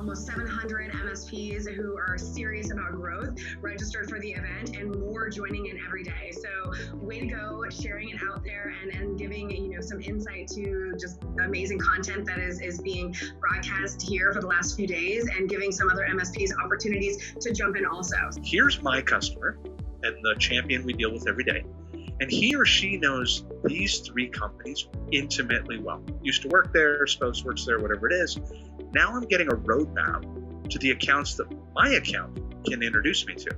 almost 700 MSPs who are serious about growth registered for the event, and more joining in every day. So way to go, sharing it out there and giving some insight to just amazing content that is being broadcast here for the last few days, and giving some other MSPs opportunities to jump in also. Here's my customer and the champion we deal with every day. And he or she knows these 3 companies intimately well. Used to work there, spouse works there, whatever it is. Now I'm getting a roadmap to the accounts that my account can introduce me to.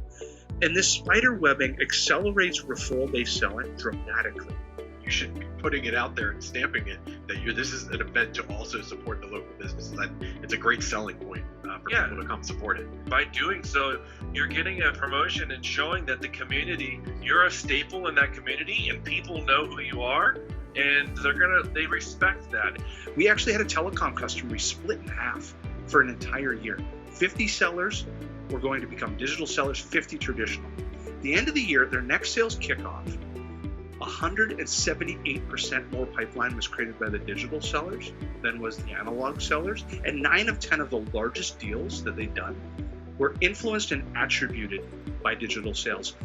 And this spider webbing accelerates referral-based selling dramatically. You should be putting it out there and stamping it that this is an event to also support the local businesses. It's a great selling point for people to come support it. By doing so, you're getting a promotion and showing that the community, you're a staple in that community, and people know who you are, and they respect that. We actually had a telecom customer we split in half for an entire year. 50 sellers were going to become digital sellers, 50 traditional. At the end of the year, their next sales kickoff, 178% more pipeline was created by the digital sellers than was the analog sellers. And 9 of 10 of the largest deals that they've done were influenced and attributed by digital sales.